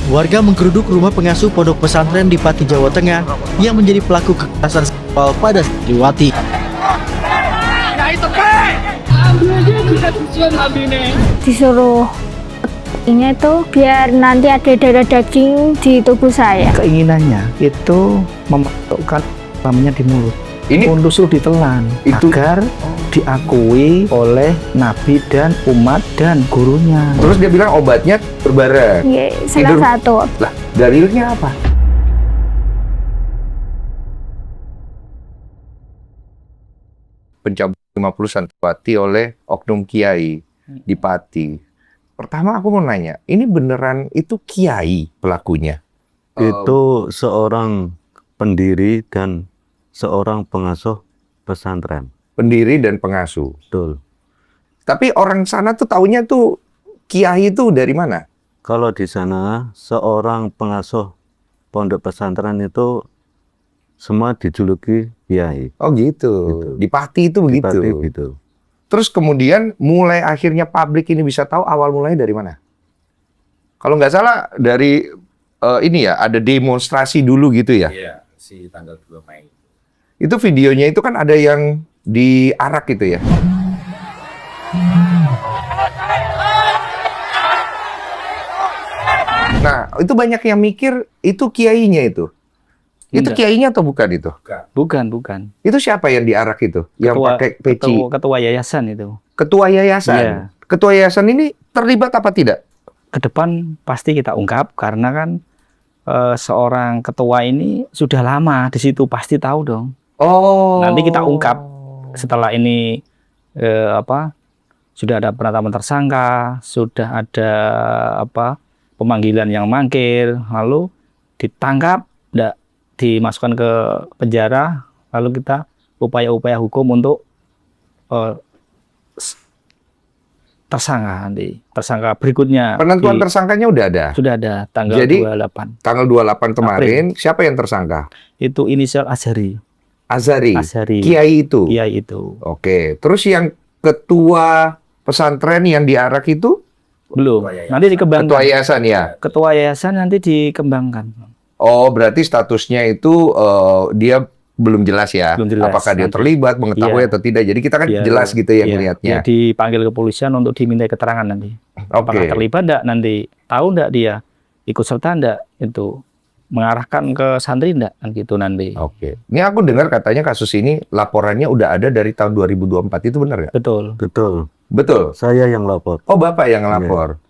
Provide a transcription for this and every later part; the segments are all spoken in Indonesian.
Warga menggeruduk rumah pengasuh pondok pesantren di Pati, Jawa Tengah yang menjadi pelaku kekerasan seksual pada santriwati. Disuruh ini itu biar nanti ada darah daging di tubuh saya. Keinginannya itu memasukkan namanya di mulut. Ini Untuk suruh ditelan Itu- agar diakui oleh Nabi dan umat dan gurunya. terus dia bilang obatnya berbareng. Ya, Tidur. salah satu. Lah, dalilnya apa? Pencabulan 50 santriwati oleh oknum kiai di Pati. Pertama aku mau nanya, ini beneran itu kiai pelakunya? Itu seorang pendiri dan seorang pengasuh pesantren. Pendiri dan pengasuh. Betul. Tapi orang sana tuh taunya tuh kiai itu dari mana? Kalau di sana seorang pengasuh pondok pesantren itu semua dijuluki kiai. Oh gitu. Gitu. Di Pati itu Di begitu. Pati gitu. Terus kemudian mulai akhirnya publik ini bisa tahu awal mulanya dari mana? Kalau nggak salah dari ini ya, ada demonstrasi dulu gitu ya? Iya, si tanggal 2 Mei. Itu videonya itu kan ada yang diarak gitu ya? Nah, itu banyak yang mikir itu kiainya itu. Itu Enggak. kiainya atau bukan itu? Bukan. Itu siapa yang diarak itu? Yang pakai peci? Ketua yayasan itu. Ketua yayasan. Iya. Ketua yayasan ini terlibat apa tidak? Ke depan pasti kita ungkap karena kan seorang ketua ini sudah lama di situ, pasti tahu dong. Oh. Nanti kita ungkap setelah ini sudah ada penetapan tersangka, sudah ada pemanggilan yang mangkir, lalu ditangkap, dimasukkan ke penjara, lalu kita upaya-upaya hukum untuk tersangka berikutnya. Penentuan tersangkanya udah ada. Sudah ada tanggal Jadi, 28. Tanggal 28 kemarin, siapa yang tersangka? Itu inisial Azhari. Azhari. Azhari. Kiai itu. Kiai itu. Oke. Terus yang ketua pesantren yang diarak itu Belum. Ketua yayasan. Nanti dikembangkan. ketua yayasan ya. Ketua yayasan nanti dikembangkan. Oh, berarti statusnya itu dia belum jelas ya. Belum jelas. Apakah dia Nanti. terlibat, mengetahui Iya. atau tidak. Jadi kita kan Iya. jelas gitu ya Iya, melihatnya. dia dipanggil kepolisian untuk diminta keterangan nanti. Apakah Oke. terlibat enggak nanti? Tahu enggak dia? Ikut serta enggak? Itu mengarahkan ke santri enggak? Kan gitu nanti. Oke. Ini aku dengar katanya kasus ini laporannya udah ada dari tahun 2024. Itu benar nggak? Betul. Betul. Betul. Saya yang lapor. Oh, Bapak yang lapor.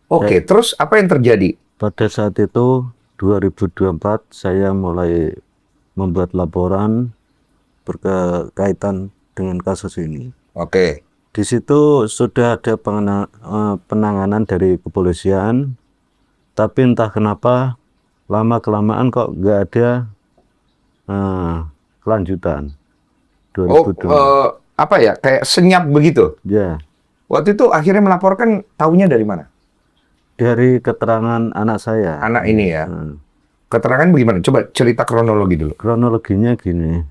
Oke, terus apa yang terjadi? Pada saat itu 2024 saya mulai membuat laporan berkaitan dengan kasus ini. Oke. Di situ sudah ada penanganan dari kepolisian, tapi entah kenapa lama-kelamaan kok nggak ada kelanjutan. Oh, 2024. apa ya? Kayak senyap begitu. Ya, Waktu itu akhirnya melaporkan, taunya dari mana? dari keterangan anak saya. Anak ini ya. Hmm. Keterangan bagaimana? Coba cerita kronologi dulu. Kronologinya gini,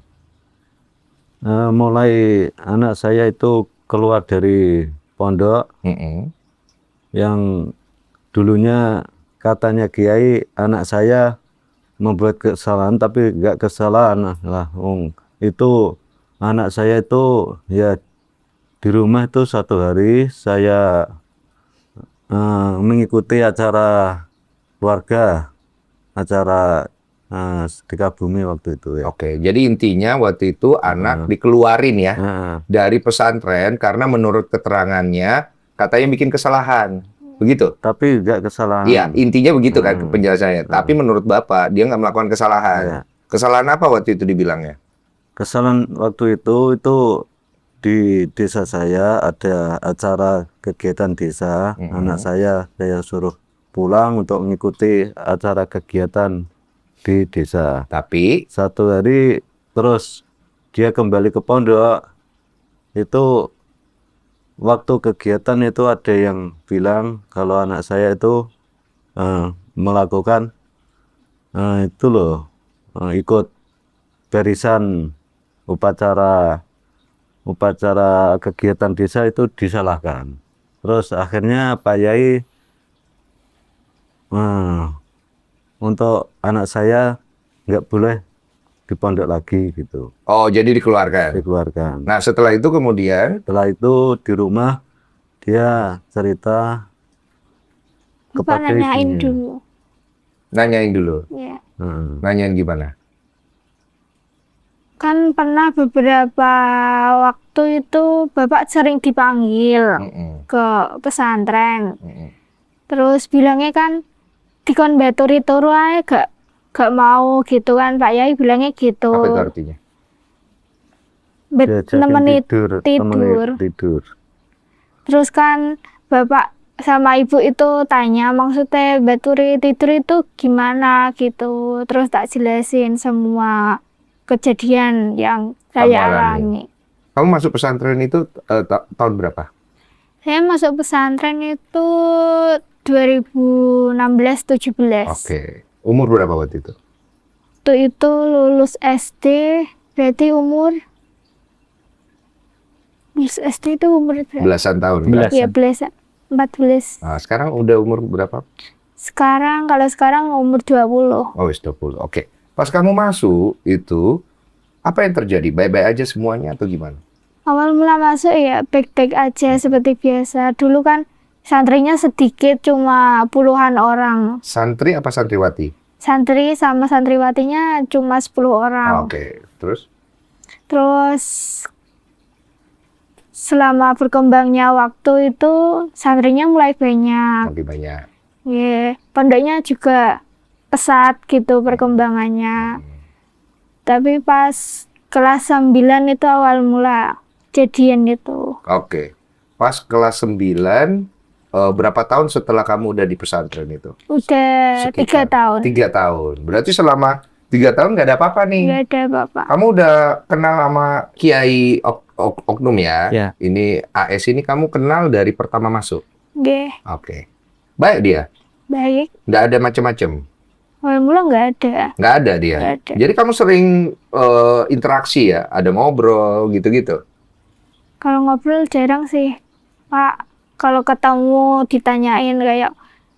mulai anak saya itu keluar dari pondok Mm-mm. yang dulunya katanya kiai, anak saya membuat kesalahan tapi nggak kesalahan lah. Itu anak saya itu ya di rumah itu satu hari saya mengikuti acara keluarga, acara sedekah bumi waktu itu ya. Oke, jadi intinya waktu itu anak dikeluarin ya Nah, dari pesantren karena menurut keterangannya katanya bikin kesalahan. Begitu? tapi nggak kesalahan. Iya, intinya begitu kan Hmm. penjelasannya. Tapi menurut Bapak, dia nggak melakukan kesalahan. Iya. Kesalahan apa waktu itu dibilangnya? Kesalahan waktu itu di desa saya ada acara kegiatan desa. Mhm. Anak saya suruh pulang untuk mengikuti acara kegiatan di desa. Tapi, Satu hari terus dia kembali ke pondok. Itu waktu kegiatan itu ada yang bilang kalau anak saya itu melakukan itu loh, ikut barisan upacara kegiatan desa itu disalahkan. Terus akhirnya Pak Yai untuk anak saya nggak boleh di pondok lagi gitu, Oh, jadi dikeluarkan. dikeluarkan. Nah, setelah itu kemudian Setelah itu di rumah dia cerita Bapak kepada nanyain ibunya. dulu. nanyain dulu. Ya. Heeh. Nanyain gimana? Kan pernah beberapa waktu itu Bapak sering dipanggil Mm-mm, ke pesantren. mm-mm. Terus bilangnya kan dikon baturi turu ae gak mau gitu kan Pak Yai bilangnya gitu. Apa itu artinya? Diajakin Nemeni tidur, tidur. tidur. Terus kan Bapak sama Ibu itu tanya maksudnya baturi tidur itu gimana gitu. Terus tak jelasin semua kejadian yang saya Kamu alami. alami. Kamu masuk pesantren itu tahun berapa? Saya masuk pesantren itu 2016-17. Oke. Umur berapa waktu itu? Waktu itu lulus SD, berarti lulus SD itu umur berapa? Belasan tahun. Kan? Belas. Ya, 14. Nah, sekarang udah umur berapa? Kalau sekarang umur 20. Oh, wis 20. Oke. Pas kamu masuk itu, apa yang terjadi? Baik-baik aja semuanya atau gimana? Awal mula masuk ya baik-baik aja seperti biasa. Dulu kan santrinya sedikit, cuma puluhan orang. Santri apa santriwati? Santri sama santriwatinya cuma 10 orang. Oke. Terus? Terus selama berkembangnya waktu itu santrinya mulai banyak. Makin banyak. Ya, pondoknya juga pesat gitu perkembangannya. Tapi pas kelas 9 itu awal mula jadian itu. Oke. Pas kelas 9, berapa tahun setelah kamu udah di pesantren itu? Udah 3 tahun. 3 tahun. Berarti selama 3 tahun nggak ada apa-apa nih. Nggak ada Bapak. Kamu udah kenal sama Kiai Oknum ya? Ya. Ini AS ini kamu kenal dari pertama masuk? Nggih, Oke. Baik dia? baik. Nggak ada macam-macam? Awal mula nggak ada. Nggak ada dia? Nggak ada. Jadi kamu sering interaksi ya? Ada ngobrol gitu-gitu? Kalau ngobrol jarang sih, Pak. Kalau ketemu ditanyain kayak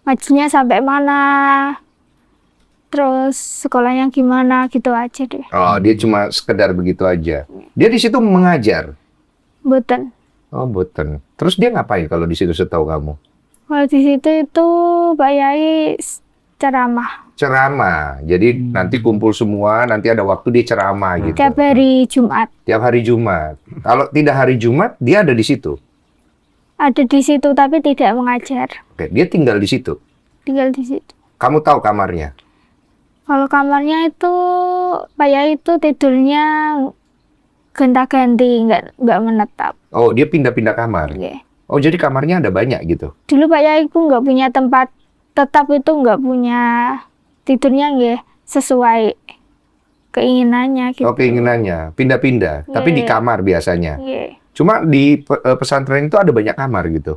ngajinya sampai mana, terus sekolahnya gimana gitu aja deh. Oh, dia cuma sekedar begitu aja. Dia di situ mengajar? Boten. Oh, boten. Terus dia ngapain kalau di situ setahu kamu? Kalau di situ itu Pak Yai ceramah Ceramah. Jadi nanti kumpul semua, nanti ada waktu dia ceramah gitu. tiap hari Jumat. Tiap hari Jumat. Kalau tidak hari Jumat, dia ada di situ. Ada di situ tapi tidak mengajar, Oke, dia tinggal di situ. tinggal di situ. Kamu tahu kamarnya? Kalau kamarnya itu Pak Yai itu tidurnya gonta-ganti, nggak menetap. Oh, dia pindah-pindah kamar. Oke. Oh, jadi kamarnya ada banyak gitu. Dulu Pak Yai ku nggak punya tempat tetap, itu nggak punya, tidurnya nggak sesuai keinginannya gitu. Oh, keinginannya pindah-pindah, tapi di Iya. kamar biasanya. Iya. Cuma di pesantren itu ada banyak kamar gitu.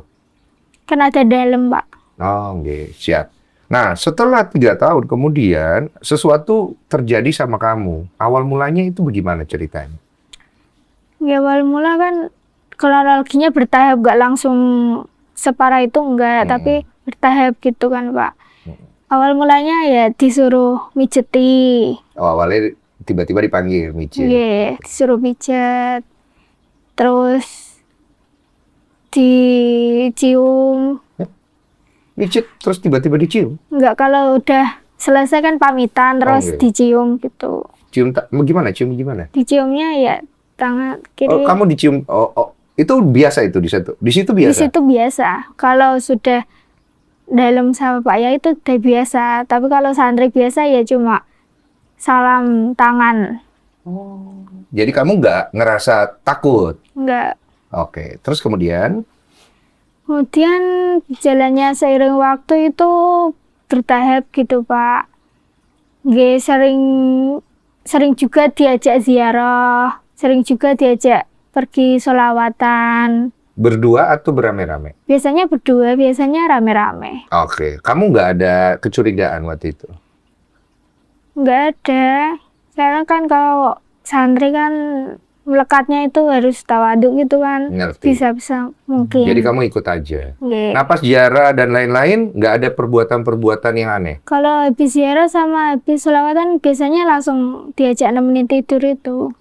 Kan ada dalam Pak. Oh, oke, siap. Nah, setelah 3 tahun kemudian sesuatu terjadi sama kamu. Awal mulanya itu bagaimana ceritanya? Ya awal mula kan kronologinya bertahap, nggak langsung separah itu enggak, tapi bertahap gitu kan Pak. Awal mulanya ya disuruh mijeti. Oh, awalnya tiba-tiba dipanggil micin. Iya, disuruh pijet. Terus dicium. Micit terus tiba-tiba dicium. Enggak, kalau udah selesai kan pamitan terus iya. dicium gitu. Cium gimana? Cium gimana? Diciumnya ya tangan kiri. Oh, kamu dicium. Oh, itu biasa itu di situ. Di situ Di biasa. situ biasa. Kalau sudah dalam sama Pak Yai itu udah biasa. Tapi kalau santri biasa ya cuma salam tangan. Jadi kamu nggak ngerasa takut. Enggak. Oke. Terus kemudian Kemudian jalannya seiring waktu itu bertahap gitu Pak. Nggih, sering juga diajak ziarah, sering juga diajak pergi sholawatan. berdua atau beramai-ramai? Biasanya berdua, biasanya rame-rame. Oke. Kamu nggak ada kecurigaan waktu itu? Nggak ada. Karena kan kalau santri kan melekatnya itu harus tawaduk gitu kan. Ngerti. Bisa mungkin. Jadi kamu ikut aja. Nggih. Nah pas ziarah dan lain-lain nggak ada perbuatan-perbuatan yang aneh. Kalau habis ziarah sama habis sholawatan biasanya langsung diajak nemenin tidur itu.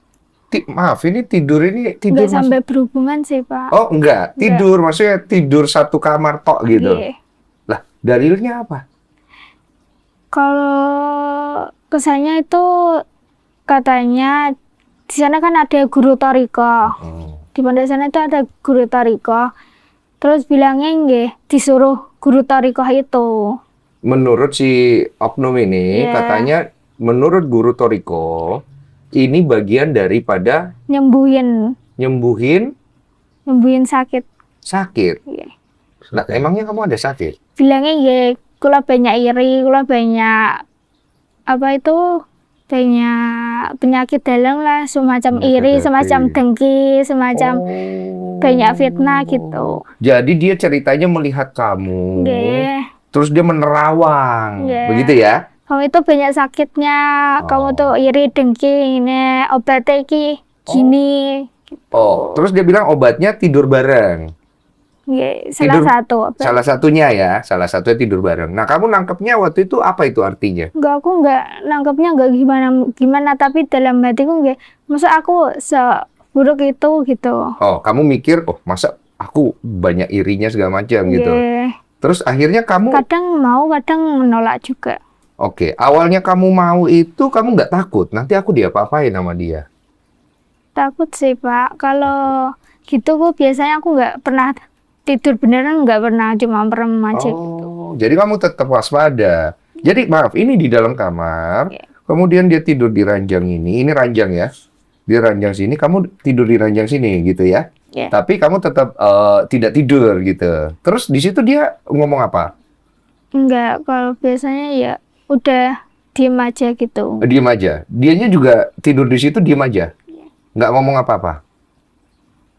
Maaf, ini tidur Nggak mas- sampai berhubungan sih Pak. Oh enggak, tidur maksudnya tidur satu kamar tok gitu. Nggih. Lah, dalilnya apa? Kalau kesannya itu katanya di sana kan ada guru toriko. Di pondok sana itu ada guru toriko. Terus bilangnya nggih disuruh guru toriko itu. Menurut si oknum ini Iya. katanya menurut guru Toriko ini bagian daripada Nyembuhin nyembuhin sakit. sakit. Iya. Nah, emangnya kamu ada sakit? Bilangnya nggih kula banyak iri, kula banyak apa itu banyak penyakit dalam lah, semacam Penyakit iri, hati. semacam dengki, semacam banyak fitnah gitu. Jadi dia ceritanya melihat kamu, Nggih. terus dia menerawang, Iya. begitu ya? Kamu itu banyak sakitnya, kamu tuh iri, dengki, ini obatnya iki gini. Oh, terus dia bilang obatnya tidur bareng. Nggih, salah Tidur- satu obat. Salah satunya ya, salah satunya tidur bareng. Nah, kamu nangkepnya waktu itu apa itu artinya? Enggak, aku enggak nangkepnya enggak gimana, tapi dalam hatiku nggih, masa aku seburuk itu gitu. Oh, kamu mikir, oh masa aku banyak irinya segala macam gitu. Nggih. Terus akhirnya kamu, Kadang mau, kadang menolak juga. oke, awalnya kamu mau itu kamu nggak takut, nanti aku diapa-apain sama dia. Takut sih Pak, kalau gitu kok biasanya aku nggak pernah tidur beneran, nggak pernah, cuma merem aja. Oh, jadi kamu tetap waspada. Jadi maaf, ini di dalam kamar, Iya. kemudian dia tidur di ranjang ini ranjang ya, di ranjang sini, kamu tidur di ranjang sini gitu ya. Iya. Tapi kamu tetap tidak tidur gitu. Terus di situ dia ngomong apa? Enggak, kalau biasanya ya udah diem aja gitu. Diem aja. Dianya juga tidur di situ diem aja, nggak ngomong apa-apa.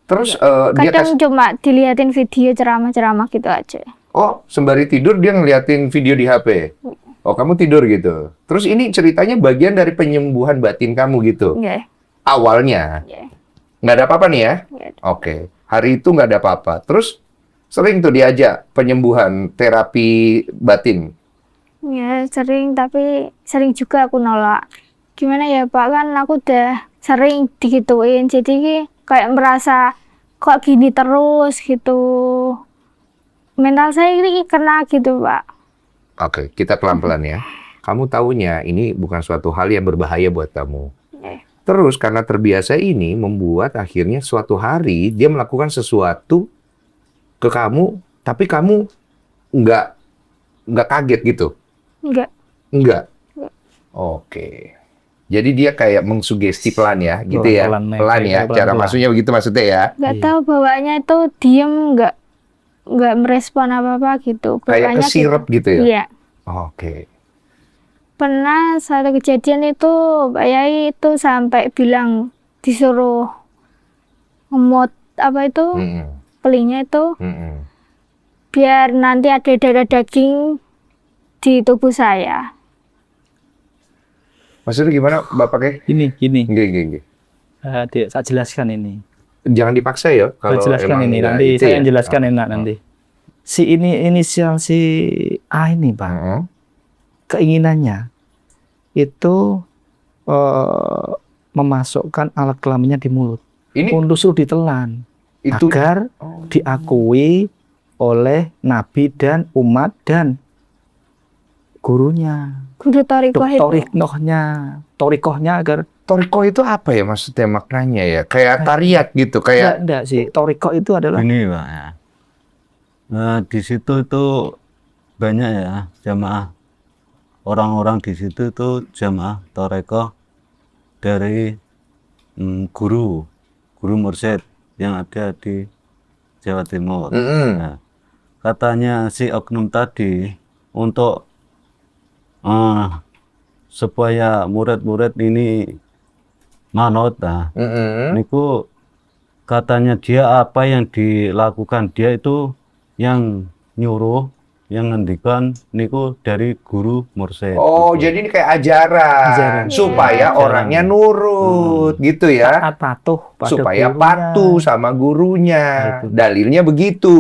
Terus dia Kadang cuma diliatin video ceramah-ceramah gitu aja. oh sembari tidur dia ngeliatin video di HP. Oh kamu tidur gitu. Terus ini ceritanya bagian dari penyembuhan batin kamu gitu. Enggak. Awalnya Iya. nggak ada apa-apa nih ya? Nggak ada. Oke. Hari itu nggak ada apa-apa. Terus sering tuh diajak penyembuhan terapi batin. Ya sering, tapi sering juga aku nolak. Gimana ya Pak, kan aku udah sering digituin, jadi kayak merasa kok gini terus gitu. Mental saya ini kena gitu Pak. Oke, kita pelan-pelan ya. Kamu tahunya ini bukan suatu hal yang berbahaya buat kamu. Iya. Terus karena terbiasa ini membuat akhirnya suatu hari dia melakukan sesuatu ke kamu, tapi kamu nggak kaget gitu. Enggak. Enggak. Enggak. Oke. Jadi dia kayak mengsugesti pelan ya, gitu ya. Pelan-pelan, Pelan ya. pelan-pelan. Cara maksudnya begitu maksudnya ya. Nggak Iya. tahu bawaannya itu diem, nggak merespon apa-apa gitu. Kayak Bawaannya kesirep gitu ya. Iya. Oke. Pernah satu kejadian itu Pak Yai itu sampai bilang disuruh ngemot apa itu Mm-mm. pelingnya itu Mm-mm. biar nanti ada darah daging di tubuh saya. Maksudnya gimana Bapaknya? Gini. Gini. Saya jelaskan ini. Jangan dipaksa ya. Saya Kalau jelaskan emang ini. nggak Nanti itu saya ya. yang jelaskan enak nanti. Si ini inisial si A ini Pak. Mm-mm. Keinginannya itu memasukkan alat kelaminnya di mulut Ini untuk suruh ditelan itu agar Oh. diakui oleh Nabi dan umat dan gurunya, Guru Torikoh itu. torikohnya agar Toriko itu apa ya maksudnya maknanya ya? Kayak tariat gitu, kayak enggak sih, torikoh itu adalah Ini Pak ya. Nah, di situ itu banyak ya jamaah orang-orang di situ itu jamaah Torekoh dari guru mursyid yang ada di Jawa Timur. Mm-mm. Nah, katanya si oknum tadi untuk supaya murid-murid ini manut, nah, Mm-mm. niku katanya dia apa yang dilakukan dia itu yang nyuruh yang ngendikan niku dari guru mursyid. Oh, gitu. jadi ini kayak ajaran, Ajaran. supaya Iya. orangnya nurut, gitu ya. Taat patuh pada Supaya gurunya. patuh sama gurunya. Itu. Dalilnya begitu.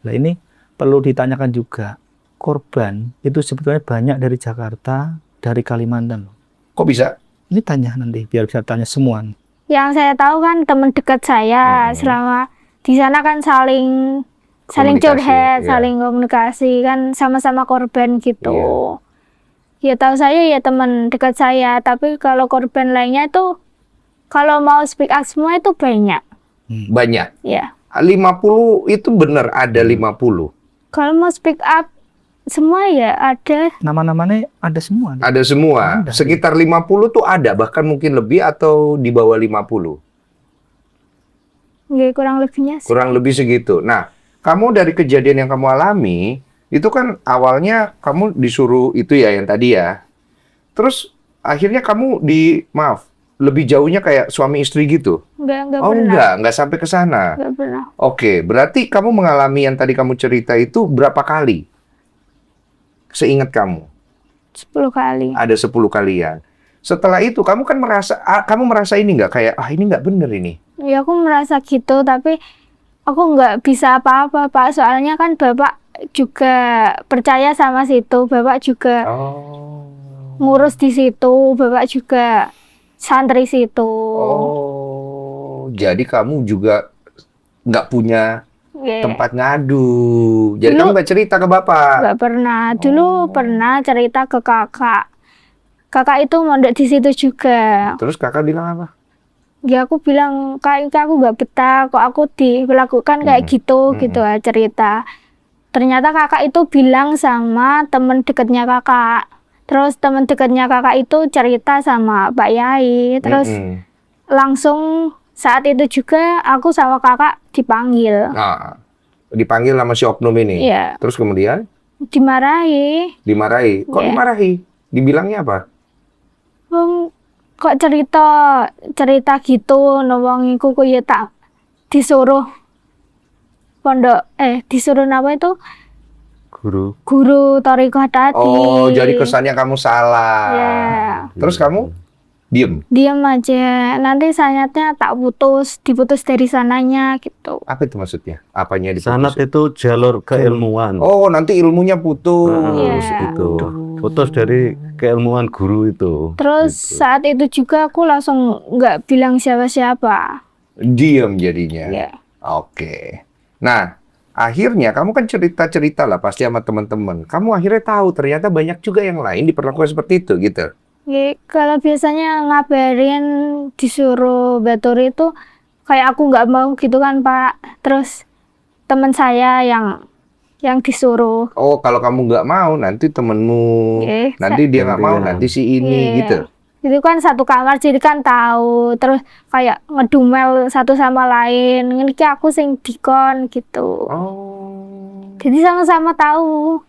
Nah, ini perlu ditanyakan juga. Korban itu sebetulnya banyak dari Jakarta, dari Kalimantan. Kok bisa? Ini tanya nanti, biar bisa tanya semua. Yang saya tahu kan teman dekat saya selama di sana kan saling Komunikasi, curhat, iya. saling komunikasi kan sama-sama korban gitu. Ya tahu saya ya teman dekat saya, tapi kalau korban lainnya itu kalau mau speak up semua itu banyak. Banyak. Ya. 50 itu benar ada 50. Kalau mau speak up semua ya ada. Nama-namanya ada semua. Ada semua. Ada. Sekitar 50 tuh ada, bahkan mungkin lebih atau di bawah 50. Ya, kurang lebihnya sih. Kurang lebih segitu. Nah, kamu dari kejadian yang kamu alami, itu kan awalnya kamu disuruh itu ya yang tadi ya. Terus akhirnya kamu maaf, lebih jauhnya kayak suami istri gitu? Enggak Oh pernah. enggak sampai ke sana. Enggak pernah. Oke, berarti kamu mengalami yang tadi kamu cerita itu berapa kali? Seingat kamu? 10 kali. Ada 10 kalian. Setelah itu kamu kan kamu merasa ini nggak kayak ini nggak bener ini. Ya aku merasa gitu, tapi aku nggak bisa apa-apa, Pak. Soalnya kan Bapak juga percaya sama situ, Bapak juga Oh. ngurus di situ, Bapak juga santri situ. Oh, jadi kamu juga nggak punya Ya, tempat ngadu. Jadi Dulu- kamu nggak cerita ke bapak. nggak pernah. Dulu pernah cerita ke kakak. Kakak itu mondok di situ juga. Terus kakak bilang apa? Ya aku bilang, Kak, aku nggak betah, kok aku diperlakukan kayak gitu, gitu lah cerita. Ternyata kakak itu bilang sama temen dekatnya kakak. Terus temen dekatnya kakak itu cerita sama Pak Yai. Terus Mm-mm. langsung saat itu juga aku sama kakak dipanggil. Nah, dipanggil sama si oknum ini. Iya, Terus kemudian dimarahi. dimarahi. Kok Iya. dimarahi? Dibilangnya apa? Wong kok cerita gitu, wong iku kok ya tak disuruh pondok disuruh apa itu Guru. guru thariqah tadi. Oh, jadi kesannya kamu salah. Ya, Terus kamu diem. diam aja. Nanti sanatnya tak diputus dari sananya gitu. Apa itu maksudnya? Apanya diputus? Sanat itu jalur keilmuan. Oh, nanti ilmunya putus. Iya. Itu putus dari keilmuan guru itu. Terus Gitu. saat itu juga aku langsung nggak bilang siapa-siapa. Diem jadinya. Ya. Oke. Nah, akhirnya kamu kan cerita-cerita lah pasti sama teman-teman. Kamu akhirnya tahu ternyata banyak juga yang lain diperlakukan seperti itu gitu. Ya, kalau biasanya ngabarin disuruh baturi itu kayak aku nggak mau gitu kan Pak. Terus teman saya yang disuruh. Oh, kalau kamu nggak mau nanti temenmu, nanti dia nggak mau, nanti si ini Iya. gitu. Itu kan satu kamar jadi kan tahu. Terus kayak ngedumel satu sama lain. Ini ki aku sing dikon gitu. Oh. Jadi sama-sama tahu.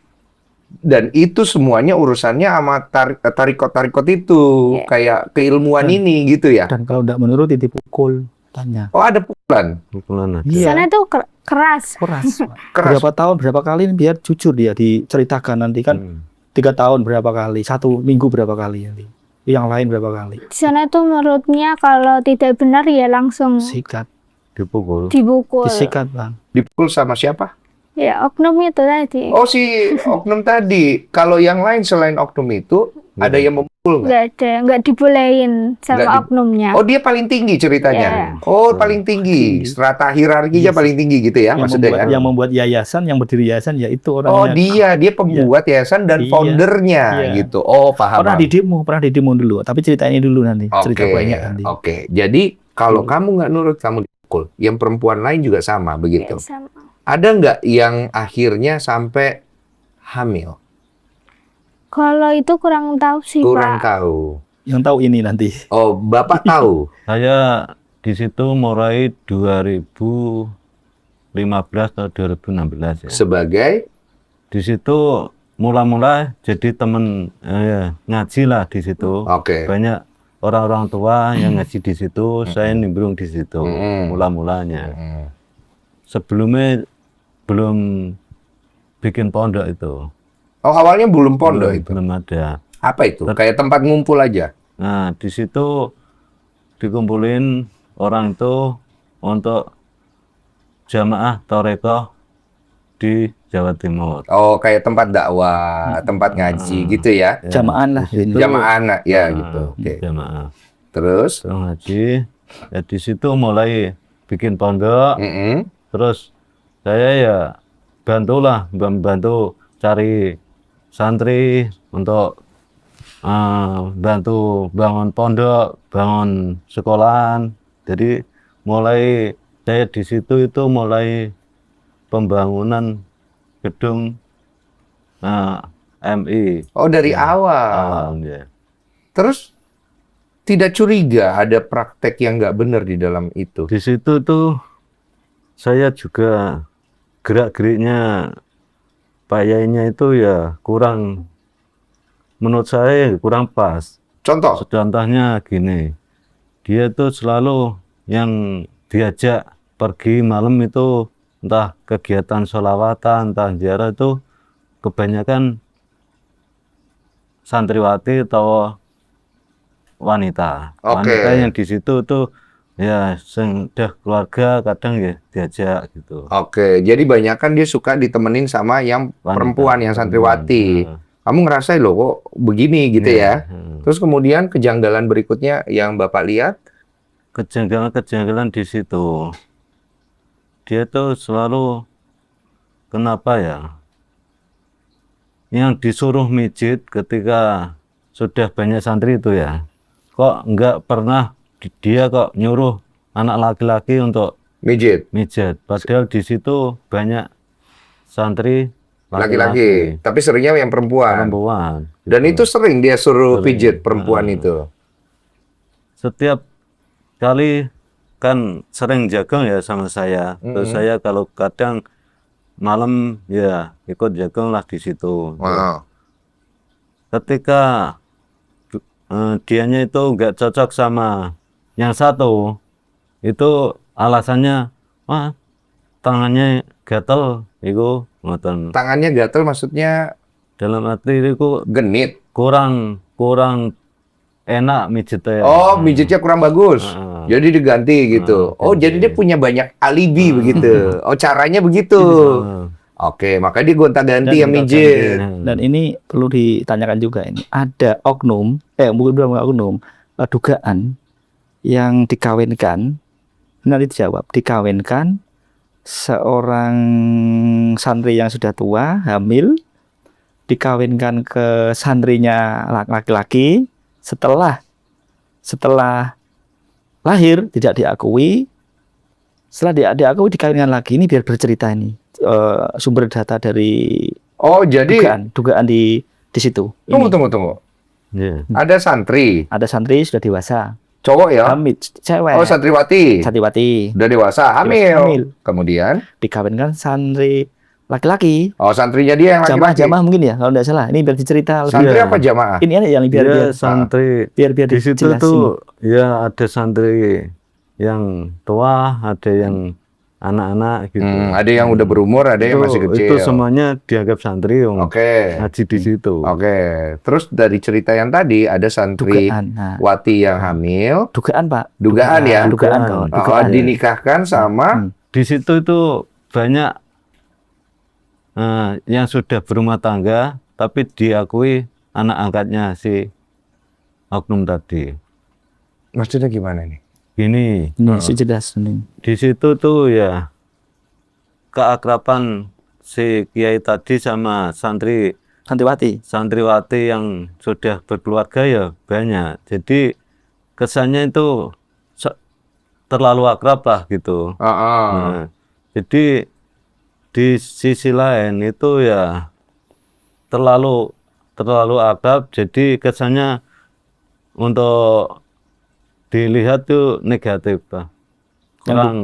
Dan itu semuanya urusannya sama tarikot-tarikot itu, Iya. kayak keilmuan ini gitu ya. Dan kalau tidak menuruti dipukul, tanya. Oh, ada pukulan. Pukulan ada. Iya. Sana itu keras. Keras. Pak. Keras. Berapa tahun, berapa kali biar jujur dia diceritakan nanti kan 3 tahun berapa kali, 1 minggu berapa kali nanti. Yang lain berapa kali. Di sana itu menurutnya kalau tidak benar ya langsung Sikat, Dipukul. dibukul. disikat Bang. Dipukul sama siapa? Ya oknum itu tadi. Oh, si oknum tadi. Kalau yang lain selain oknum itu, ada yang memukul nggak? Nggak ada, nggak dibolehin sama Nggak oknumnya. Oh, dia paling tinggi ceritanya. Iya. Oh, paling tinggi. Strata hierarkinya Yes. paling tinggi gitu ya, maksudnya ya. yang membuat yayasan, yang berdiri yayasan ya itu orangnya. Oh, dia pembuat yayasan dan Iya. foundernya Iya. gitu. Oh, paham. pernah di demo dulu. Tapi cerita ini dulu nanti. Cerita banyak nanti. Oke. Jadi kalau kamu nggak nurut, kamu dipukul. Yang perempuan lain juga sama begitu. Ya, sama. Ada nggak yang akhirnya sampai hamil? Kalau itu kurang tahu sih Kurang Pak. tahu. Yang tahu ini nanti. Oh, Bapak tahu. Saya di situ mulai 2015 atau 2016 ya. Sebagai Di situ mula-mula jadi temen ngaji lah di situ. oke. Banyak orang-orang tua yang ngaji di situ, saya nimbrung di situ Mm-mm. mula-mulanya. Mm. Sebelumnya belum bikin pondok itu. Oh, awalnya belum pondok itu. Belum ada. Apa itu? Kayak tempat ngumpul aja. Nah, di situ dikumpulin orang itu untuk jamaah Torekoh di Jawa Timur. Oh, kayak tempat dakwah, tempat ngaji gitu ya. Jamaah lah ini. Jamaah anak ya Nah, gitu. Oke. Jamaah. Terus? Terus ngaji. Ya di situ mulai bikin pondok. Mm-mm. Terus saya ya bantulah, membantu cari santri untuk bantu bangun pondok, bangun sekolahan. Jadi mulai saya di situ itu mulai pembangunan gedung MI Oh, dari awal. awal ya. Terus tidak curiga ada praktek yang nggak benar di dalam itu. Di situ tuh saya juga gerak-geriknya Pak Yainya itu ya kurang, menurut saya kurang pas. Contoh? Contohnya gini, dia tuh selalu yang diajak pergi malam itu entah kegiatan sholawatan, entah ziarah itu kebanyakan santriwati atau wanita. Oke. Wanita yang di situ tuh ya sudah keluarga kadang ya diajak gitu. Oke, jadi banyak kan dia suka ditemenin sama yang Wanita. perempuan, yang santriwati. Nah, Kamu ngerasain loh kok begini gitu ya. hmm. Terus kemudian kejanggalan berikutnya yang Bapak lihat, Kejanggalan-kejanggalan di situ. Dia tuh selalu kenapa ya? Yang disuruh mijit ketika sudah banyak santri itu ya. Kok enggak pernah dia kok nyuruh anak laki-laki untuk mijit mijat. Padahal di situ banyak santri laki-laki, tapi seringnya yang perempuan. perempuan. Dan itu sering dia suruh Sering. pijit perempuan Hmm. itu. Setiap kali kan sering jagang ya sama saya. Terus saya kalau kadang malam ya ikut jagang lah di situ. Wow. Ketika dianya itu nggak cocok sama yang satu, itu alasannya wah tangannya gatel, itu ngoten. Tangannya gatel maksudnya Dalam arti itu genit. kurang enak mijetnya. Oh, mijitnya kurang bagus. Heeh. Jadi diganti gitu. Oh, jadi dia punya banyak alibi begitu. Oh, caranya begitu. Heeh. Oke, makanya dia gonta-ganti Dan yang mijit. Dan ini perlu ditanyakan juga ini. Ada oknum, mungkin bukan oknum, dugaan yang dikawinkan, nanti dijawab, dikawinkan seorang santri yang sudah tua, hamil, dikawinkan ke santrinya laki-laki, setelah lahir tidak diakui, setelah diakui dikawinkan lagi. Ini biar bercerita ini. Sumber data dari Oh, jadi dugaan di situ. tunggu, Ini. tunggu. Iya. Ada santri, Ada santri sudah dewasa, cowok ya? hamil, cewek, Oh, santriwati. santriwati, Udah dewasa, hamil. Hamil. Kemudian, dikawinkan santri laki-laki, oh santrinya dia yang laki-laki. jamaah mungkin ya kalau tidak salah. Ini biar dicerita lebih. Santri Iya. apa jamaah? Ini ada yang biar Dia biar santri biar di situ dijelasin. tuh ya ada santri yang tua, ada yang anak-anak gitu. Ada yang udah berumur, ada yang masih kecil. Itu semuanya dianggap santri yang Oke. ngaji di situ. Oke. Terus dari cerita yang tadi ada santri Dugaan. Nah, wati yang hamil, dugaan Pak. dugaan ya. Dugaan. Dugaan. Kok. Oh, Dugaan. dinikahkan sama Di situ itu banyak yang sudah berumah tangga, tapi diakui anak angkatnya si oknum tadi. maksudnya gimana nih? Gini, Ini sejelas ini. di situ tuh ya keakraban si kiai tadi sama Santriwati. santriwati yang sudah berkeluarga ya banyak. Jadi kesannya itu terlalu akrab lah gitu. Nah, jadi di sisi lain itu ya terlalu akrab, jadi kesannya untuk dilihat tuh negatif lah.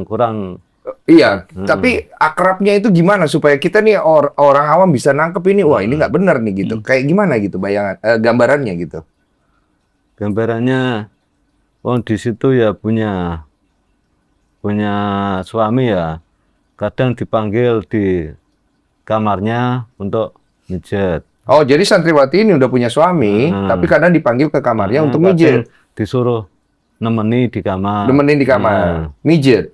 Kurang Iya, tapi akrabnya itu gimana supaya kita nih orang awam bisa nangkep ini, wah ini nggak benar nih gitu. Kayak gimana gitu bayangan, gambarannya gitu. gambarannya. Oh di situ ya punya suami ya, kadang dipanggil di kamarnya untuk mijet. Oh, jadi santriwati ini udah punya suami, tapi kadang dipanggil ke kamarnya untuk mijet. Disuruh nemeni di kamar. Nemenin di kamar, mijet.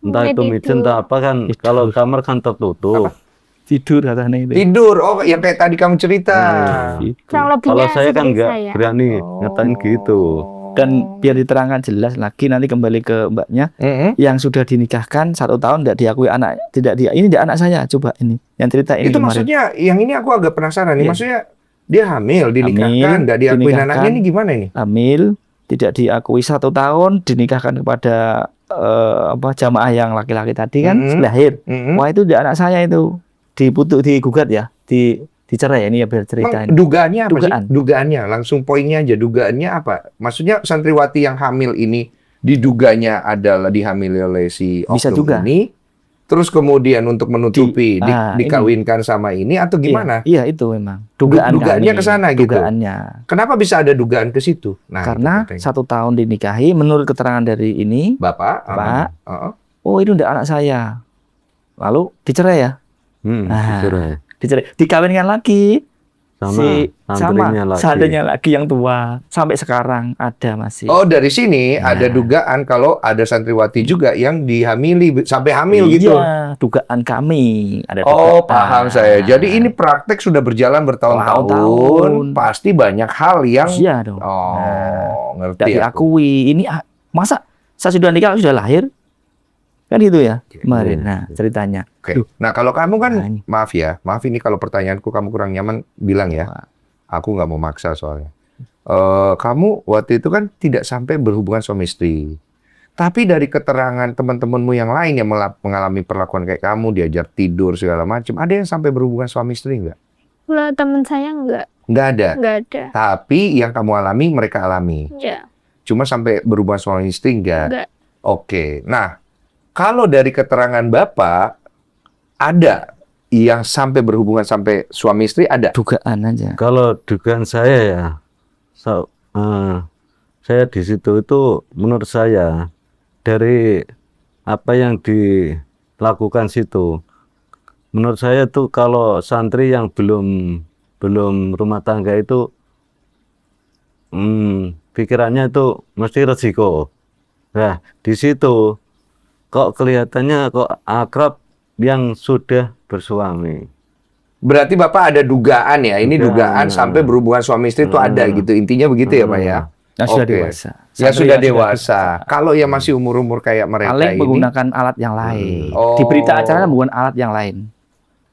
Entah itu mijet entah apa kan, kalau kamar kan tertutup. Tidur katanya itu. Tidur, oh yang kayak tadi kamu cerita. Kurang lebihnya Kalau saya kan seperti nggak saya. berani ngatain gitu. Dan biar diterangkan jelas lagi nanti kembali ke mbaknya yang sudah dinikahkan 1 tahun tidak diakui anak, ini tidak anak saya, coba ini yang cerita ini Itu kemarin. maksudnya, yang ini aku agak penasaran nih. Iya. Maksudnya dia hamil, dinikahkan, nggak diakui dinikahkan. anaknya, ini gimana ini? Hamil, tidak diakui 1 tahun, dinikahkan kepada jamaah yang laki-laki tadi kan, lahir. Wah itu tidak anak saya itu, digugat ya, dicerai ya, ini ya biar cerita ini. Dugaannya apa Dugaan. sih? Dugaannya, langsung poinnya aja. Dugaannya apa? Maksudnya santriwati yang hamil ini diduganya adalah dihamili oleh si Bisa oknum juga. ini. Terus kemudian untuk menutupi dikawinkan sama ini atau gimana? Iya itu memang. Dugaannya kami, ke sana gitu. Dugaannya. Kenapa bisa ada dugaan ke situ? Nah, Karena itu penting. 1 tahun dinikahi, menurut keterangan dari ini, Bapak, Pak. Heeh. oh itu udah anak saya. Lalu dicerai ya? Dicerai. Dicerai, dikawinkan lagi Sama santrinya lagi yang tua, sampai sekarang ada masih. Oh, dari sini Nah. ada dugaan kalau ada santriwati juga yang dihamili sampai hamil gitu. Iya, dugaan kami ada. Oh, dugaan. paham saya. Jadi ini praktek sudah berjalan bertahun-tahun. Tahun-tahun. Pasti banyak hal yang Iya dong. ngerti Tidak aku. diakui. Ini masa saya sudah nikah sudah lahir? Kan gitu ya kemarin. Nah, ceritanya. Oke. Nah, kalau kamu kan, Nah, ini. maaf ini kalau pertanyaanku kamu kurang nyaman, bilang ya. Aku nggak mau maksa soalnya. Kamu waktu itu kan tidak sampai berhubungan suami istri. Tapi dari keterangan teman-temanmu yang lain yang mengalami perlakuan kayak kamu, diajar tidur segala macam, ada yang sampai berhubungan suami istri nggak? Kalau teman saya Nggak ada. nggak ada. Tapi yang kamu alami, mereka alami. Ya, Cuma sampai berhubungan suami istri nggak? nggak. Oke. Nah, kalau dari keterangan Bapak, ada yang sampai berhubungan sampai suami istri, ada? Dugaan aja. Kalau dugaan saya ya, saya di situ itu menurut saya dari apa yang dilakukan situ, menurut saya tuh kalau santri yang belum rumah tangga itu pikirannya itu mesti resiko. Nah di situ kok kelihatannya kok akrab yang sudah bersuami. Berarti Bapak ada dugaan ya? Ini dugaan sampai berhubungan suami istri itu ada gitu. Intinya begitu ya Pak ya? Yang sudah Oke. dewasa. Ya Santri sudah yang dewasa. Kalau yang masih umur-umur kayak mereka paling ini, menggunakan alat yang lain. Oh. Di berita acara menggunakan alat yang lain.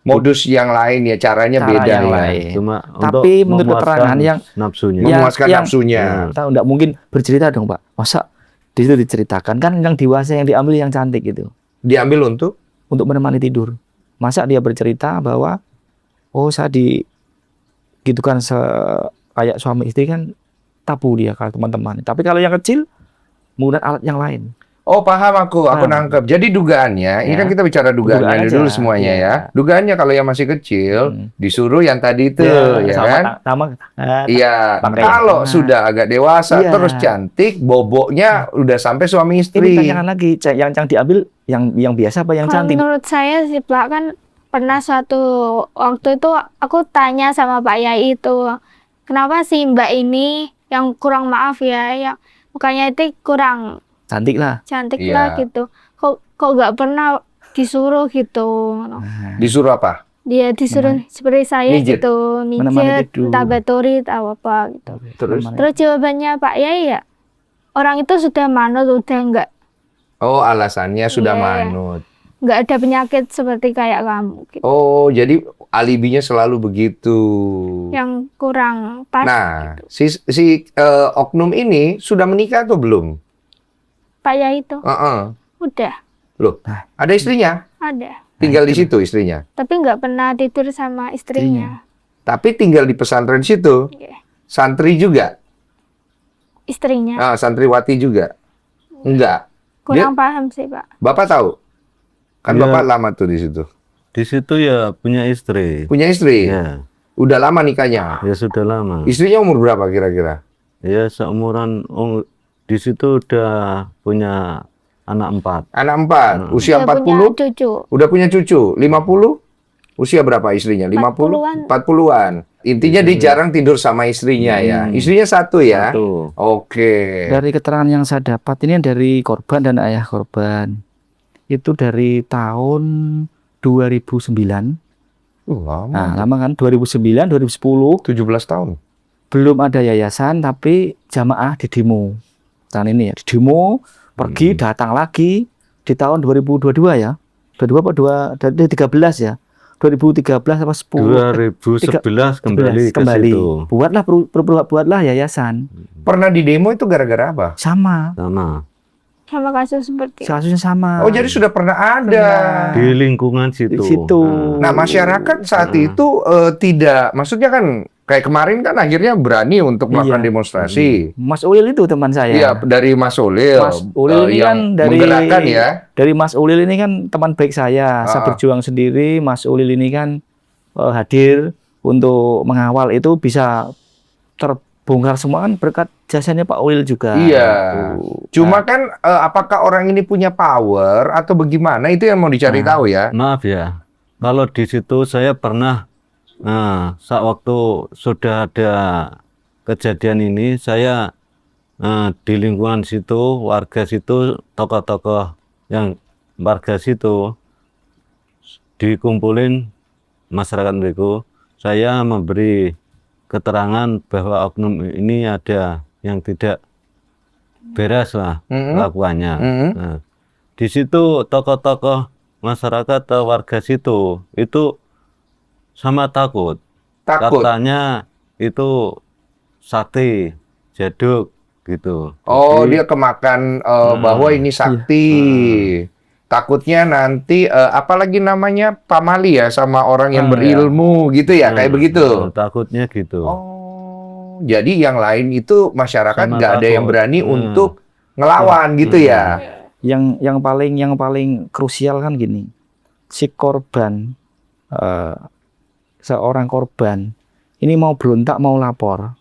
modus yang lain ya, caranya Cara beda yang ya. lain. Cuma Tapi untuk menurut memuaskan keterangan yang nafsunya. Memuaskan nafsunya. Tahu enggak mungkin bercerita dong, Pak. Masa di situ diceritakan kan yang dewasa yang diambil yang cantik gitu Diambil untuk menemani tidur. Masa dia bercerita bahwa oh saya gitu kan kayak suami istri kan tabu dia kalau teman-teman. Tapi kalau yang kecil menggunakan alat yang lain. Oh paham aku Paham. nangkep. Jadi dugaannya, ini Ya. kan kita bicara dugaannya Dugaan dulu aja. semuanya Iya. ya. Dugaannya kalau yang masih kecil disuruh yang tadi itu, ya kan? Iya. pakai- Kalau Nah. sudah agak dewasa Iya. terus cantik, boboknya udah sampai suami Ini istri. tanyakan lagi, yang diambil yang biasa apa yang Kalau cantik? menurut saya sih Pak, kan pernah suatu waktu itu aku tanya sama Pak Yai itu, kenapa sih Mbak ini yang kurang maaf ya, yang mukanya itu kurang Cantik lah. cantik Iya. lah gitu. Kok nggak pernah disuruh gitu. Disuruh apa? Dia disuruh seperti saya Mijet. gitu, Menemani mijet, tidur. entah baturi, atau apa gitu. Terus? Terus jawabannya Pak Yai ya, orang itu sudah manut, udah Oh alasannya sudah Iya. manut. nggak ada penyakit seperti kayak kamu gitu. Oh jadi alibinya selalu begitu. Yang kurang pas. Nah, si oknum ini sudah menikah atau belum? Pak Yai itu udah Loh, ada istrinya? ada, Tinggal di situ istrinya. tapi nggak pernah tidur sama istrinya. Tapi tinggal di pesantren situ. Iya. Santri juga? Istrinya Santriwati juga? Enggak. kurang paham sih Pak. Bapak tahu? Kan Iya. Bapak lama tuh di situ. Di situ ya punya istri. Punya istri? Ya, Udah lama nikahnya? ya sudah lama. Istrinya umur berapa kira-kira? Ya seumuran di situ udah punya anak 4. Anak 4, usia Dia punya 40? cucu Udah punya cucu? 50? Usia berapa istrinya? 50? 40-an. 40-an. Intinya dia jarang tidur sama istrinya ya. Istrinya satu ya? Satu. Oke. Dari keterangan yang saya dapat ini dari korban dan ayah korban. Itu dari tahun 2009. Lama. Nah, lama kan? 2009, 2010 17 tahun. belum ada yayasan tapi jamaah di demo. Tahun ini ya, di demo, pergi, datang lagi di tahun 2022 ya. 22 apa 2013 ya. 2013 apa 10 2011 kembali ke situ. Buatlah yayasan. Pernah di demo itu gara-gara apa? Sama. Sama kasus seperti itu. Kasusnya sama. Oh, jadi sudah pernah ada. Di lingkungan di situ. situ. Nah, masyarakat saat itu tidak, maksudnya kan kayak kemarin kan akhirnya berani untuk melakukan Iya. demonstrasi. Mas Ulil itu teman saya. Iya, dari Mas Ulil. Mas Ulil ini yang kan dari menggerakkan ya. Dari Mas Ulil ini kan teman baik saya. Saya Ah. berjuang sendiri. Mas Ulil ini kan hadir untuk mengawal itu bisa terbongkar semua kan berkat jasanya Pak Ulil juga. Iya. Tuh. Cuma kan apakah orang ini punya power atau bagaimana itu yang mau dicari tahu ya. Maaf ya, kalau di situ saya pernah, saat waktu sudah ada kejadian ini, saya di lingkungan situ, warga situ, tokoh-tokoh yang warga situ dikumpulin masyarakat mereka, saya memberi keterangan bahwa oknum ini ada yang tidak beres lah kelakuannya. Nah, di situ tokoh-tokoh masyarakat atau warga situ itu sama takut. Takut. Katanya itu sakti, jaduk gitu. Oh, Jadi, dia kemakan bahwa ini sakti. Takutnya nanti apalagi namanya pamali ya sama orang yang berilmu gitu ya, kayak begitu. takutnya gitu. Oh, jadi yang lain itu masyarakat Sama nggak ada yang takut. berani untuk ngelawan gitu ya. Yang paling krusial kan gini. Si korban seorang korban ini mau berontak, mau lapor.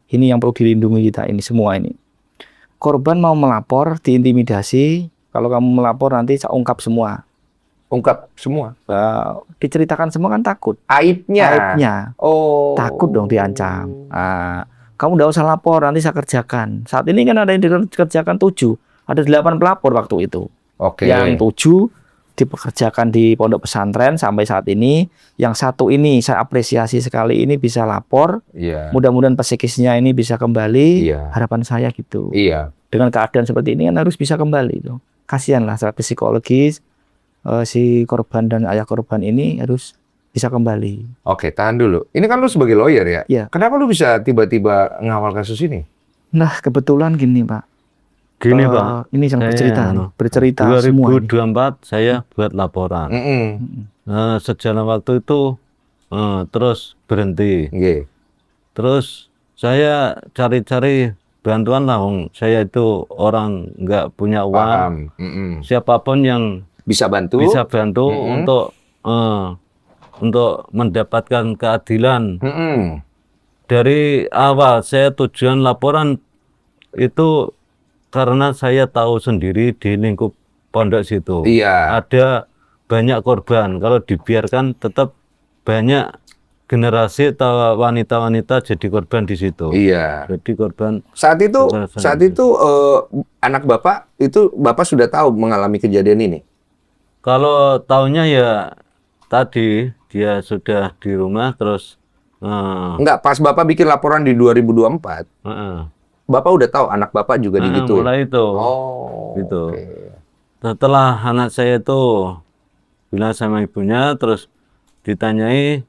Ini yang perlu dilindungi kita ini semua ini. Korban mau melapor, diintimidasi. Kalau kamu melapor nanti saya ungkap semua. Ungkap semua. Diceritakan semua kan takut. Aibnya. Oh. Takut dong diancam. Kamu nggak usah lapor, nanti saya kerjakan. Saat ini kan ada yang dikerjakan 7. Ada 8 pelapor waktu itu. Oke. Yang 7 dipekerjakan di pondok pesantren sampai saat ini. Yang 1 ini saya apresiasi sekali, ini bisa lapor. Iya. Mudah-mudahan psikisnya ini bisa kembali. Iya. Harapan saya gitu. Iya. Dengan keadaan seperti ini kan harus bisa kembali itu. Kasihanlah secara psikologis si korban dan ayah korban ini harus bisa kembali. Oke, tahan dulu. Ini kan lu sebagai lawyer ya? Iya. Kenapa lu bisa tiba-tiba ngawal kasus ini? Nah, kebetulan gini, Pak. Gini Pak, Ini yang saya, bercerita semua ini. 2024 saya buat laporan. Sejalan waktu itu terus berhenti. Iya. Terus saya cari-cari bantuan lah, saya itu orang nggak punya uang. Paham. Siapapun yang Bisa bantu? bisa bantu untuk mendapatkan keadilan. Dari awal saya tujuan laporan itu karena saya tahu sendiri di lingkup pondok situ Iya. ada banyak korban. Kalau dibiarkan tetap banyak generasi atau wanita-wanita jadi korban di situ. Iya. Jadi korban Saat itu Kekerasan. anak Bapak itu Bapak sudah tahu mengalami kejadian ini? kalau tahunya ya tadi dia sudah di rumah terus Enggak, pas Bapak bikin laporan di 2024, Bapak udah tahu anak Bapak juga digituin? mulai itu. Oh, Gitu. oke. Setelah anak saya itu bilang sama ibunya, terus ditanyai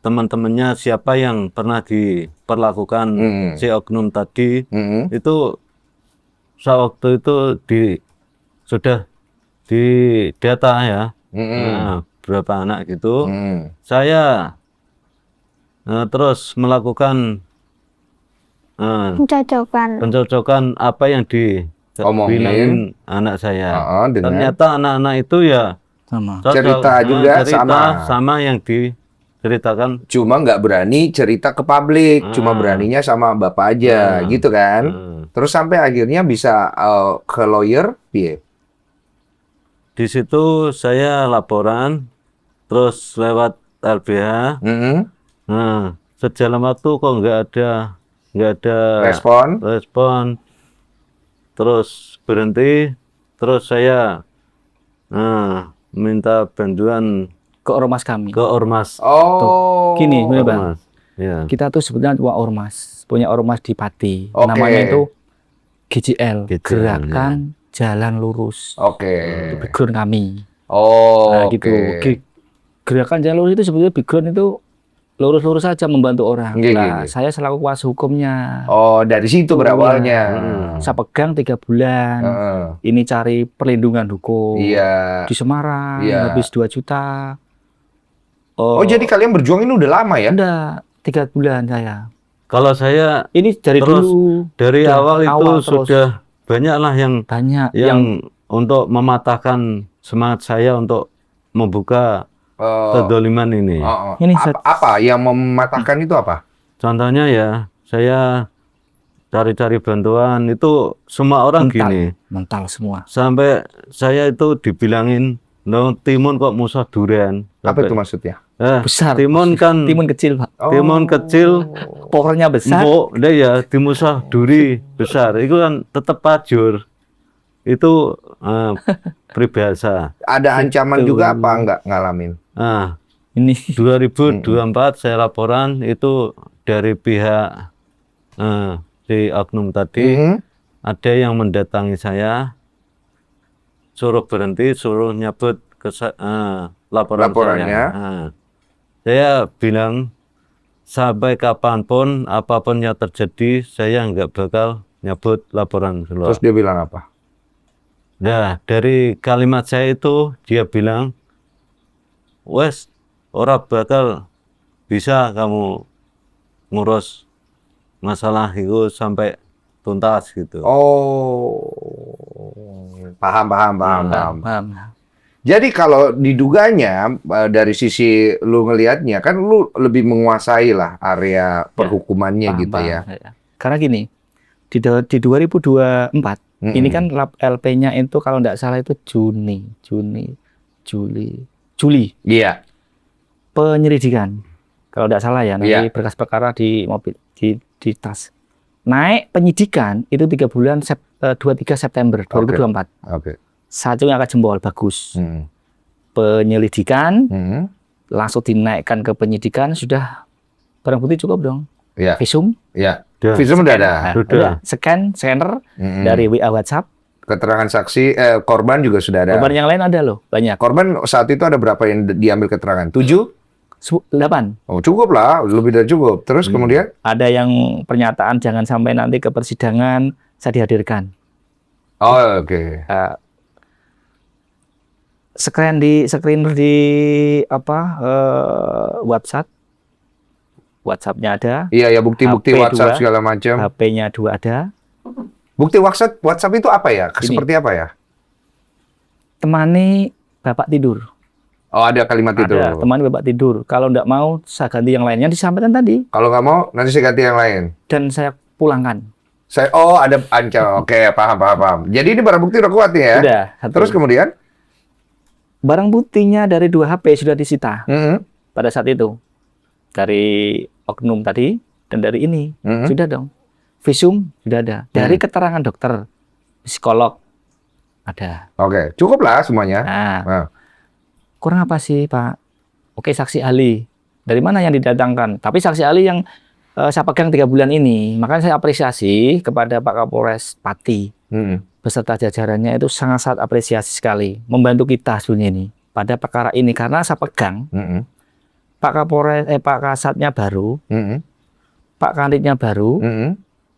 teman-temannya siapa yang pernah diperlakukan si oknum tadi, itu saat waktu itu sudah di data ya, berapa anak gitu. Saya terus melakukan pencocokan apa yang dibilangin anak saya. Dengan Ternyata anak-anak itu ya Sama. cocok. cerita juga cerita sama yang diceritakan. cuma nggak berani cerita ke publik, cuma beraninya sama Bapak aja, gitu kan? Terus sampai akhirnya bisa ke lawyer, piye? Di situ saya laporan, terus lewat LBH. Mm-mm. Nah, sejalan waktu kok nggak ada Respon. terus berhenti, terus saya minta bantuan Ke ormas kami. ke ormas. Oh. Gini, bener, Bang. Ormas. Ya. Kita tuh sebetulnya dua ormas, punya ormas di Pati. Oke. Namanya itu GJL, GJL, Gerakan Jalan Lurus. Oke. Itu background kami. Oh, Nah, oke. gitu. Gerakan Jalan Lurus itu sebetulnya background itu lurus-lurus saja membantu orang. Iya, iya, Nah, iya. saya selaku kuasa hukumnya. Oh, dari situ berawalnya. Saya pegang 3 bulan. Heeh. Ini cari perlindungan hukum. Iya. Di Semarang, Iya. habis 2 juta. Oh, jadi kalian berjuang ini udah lama ya? Udah 3 bulan saya. Kalau saya Ini dari Terus dulu dari Udah, awal itu awal terus. sudah banyak lah yang banyak yang untuk mematahkan semangat saya untuk membuka Oh, kedoliman ini. oh, oh. Ini Apa yang mematahkan itu apa? Contohnya ya, saya cari-cari bantuan itu semua orang mental, gini. mental semua. Sampai saya itu dibilangin, no, timun kok musuh durian. Apa itu Sampai, maksudnya? Besar. timun kan Timun kecil, Pak. timun kecil, Pohonnya besar. empuk, dia ya dimusuh duri besar. Itu kan tetap pajur. Itu peribahasa. Ada ancaman Gitu. juga apa enggak ngalamin? Nah, Ini 2024 saya laporan itu dari pihak di oknum tadi Mhm. ada yang mendatangi saya, suruh berhenti, suruh nyabut laporannya. Laporannya. Saya bilang sampai kapanpun apapun yang terjadi saya nggak bakal nyabut laporan keluar. Terus dia bilang apa? Nah, dari kalimat saya itu dia bilang, wes, ora bakal bisa kamu ngurus masalah itu sampai tuntas gitu. Oh, paham. paham. Jadi kalau diduganya dari sisi lu ngelihatnya kan lu lebih menguasai lah area perhukumannya Paham, gitu paham. ya. Karena gini, di 2024 Mm-mm. ini kan LP-nya itu kalau nggak salah itu Juli. Iya. Penyelidikan. Kalau nggak salah ya, nanti Iya. berkas perkara di mobil di tas. Naik penyidikan itu 3 bulan 23 September 2024. Oke. Satu yang akan jempol bagus. Mm. Penyelidikan Mm. langsung dinaikkan ke penyidikan sudah barang bukti cukup dong. Iya. Visum, Udah. Visum udah ada. nah, Sudah. scanner Mm-mm. dari WA WhatsApp. Keterangan saksi korban juga sudah ada. Korban yang lain ada loh, banyak. Korban saat itu ada berapa yang diambil keterangan? 7? 8. Oh, cukup lah, lebih dari cukup. Terus kemudian? Ada yang pernyataan jangan sampai nanti ke persidangan saya dihadirkan. Oh, oke. Screener di WhatsApp. WhatsApp-nya ada, Iya, ya bukti-bukti HP WhatsApp 2, segala macam. HP-nya 2 ada. Bukti WhatsApp itu apa ya? Seperti apa ya? Temani Bapak tidur. Oh, ada kalimat itu. Ada, temani Bapak tidur. Kalau enggak mau, saya ganti yang lainnya disampaikan tadi. Kalau nggak mau, nanti saya ganti yang lain. Dan saya pulangkan. Ada ancam. Oke, paham. Jadi ini barang bukti udah kuat nih ya? Sudah. satu. Terus kemudian? Barang buktinya dari 2 HP sudah disita Mm-mm. pada saat itu. Dari oknum tadi dan dari ini. Mm-mm. Sudah dong. Visum sudah ada. Dari keterangan dokter, psikolog ada. Oke, cukup lah semuanya. Nah, kurang apa sih, Pak? Oke, saksi ahli. Dari mana yang didatangkan? Tapi saksi ahli yang saya pegang 3 bulan ini. Makanya saya apresiasi kepada Pak Kapolres Pati. Mm-mm. Beserta jajarannya itu sangat-sangat apresiasi sekali. Membantu kita sebenarnya ini. Pada perkara ini. Karena saya pegang, Mm-mm. Pak Kapolres, Pak Kasatnya baru, Mm-mm. Pak Kanitnya baru, Mm-mm.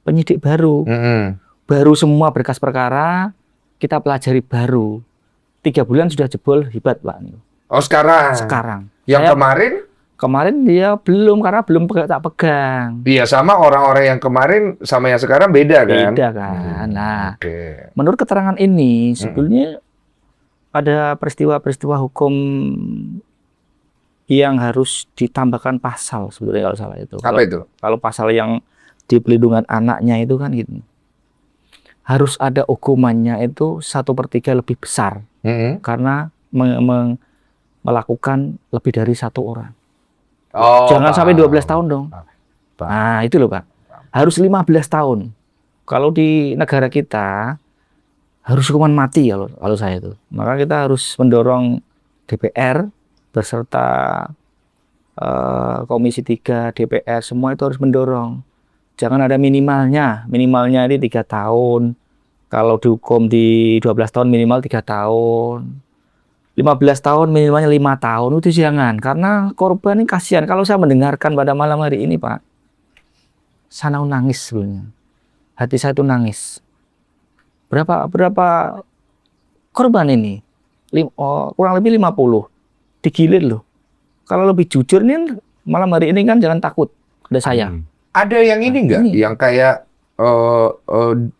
penyidik baru. Mm-mm. Baru semua berkas perkara, kita pelajari baru. 3 bulan sudah jebol, hebat, Pak. Oh, sekarang. Yang Saya- kemarin? dia belum, karena belum tak pegang. Iya, sama orang-orang yang kemarin sama yang sekarang beda kan? Beda kan. Nah, Oke. menurut keterangan ini, sebetulnya ada peristiwa-peristiwa hukum yang harus ditambahkan pasal sebetulnya kalau salah itu. Apa itu? Kalau pasal yang di pelindungan anaknya itu kan gitu. Harus ada hukumannya itu 1/3 lebih besar Mm-mm. karena melakukan lebih dari 1 orang. Oh, Jangan sampai paham. 12 tahun dong. Paham. Nah, itu loh, Pak. Harus 15 tahun. Kalau di negara kita harus hukuman mati ya loh, kalau saya itu. Maka kita harus mendorong DPR beserta Komisi 3, DPR, semua itu harus mendorong. Jangan ada minimalnya. Minimalnya ini 3 tahun. Kalau dihukum di 12 tahun minimal 3 tahun. 15 tahun minimalnya 5 tahun. Itu jangan. Karena korban ini kasihan. Kalau saya mendengarkan pada malam hari ini, Pak, saya nangis sebenarnya. Hati saya itu nangis. Berapa korban ini? Kurang lebih 50. Digilir loh. Kalau lebih jujur nih malam hari ini kan jangan takut. Ada saya. Ada yang ini nggak? Ini. Yang kayak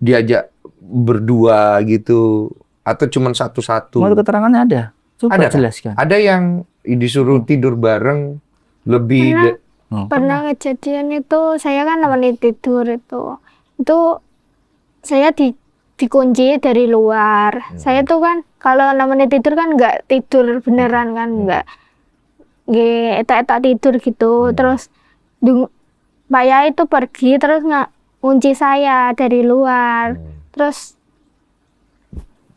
diajak berdua gitu atau cuman satu-satu? Menurut keterangannya ada. Coba Ada kan? jelaskan. Ada yang disuruh tidur bareng lebih Pernah kejadian itu saya kan nemenin tidur itu saya dikunci dari luar. Saya tuh kan kalau nemenin tidur kan nggak tidur beneran kan, nggak etak-etak tidur gitu. Terus Pak Yai itu pergi terus ngunci saya dari luar. Terus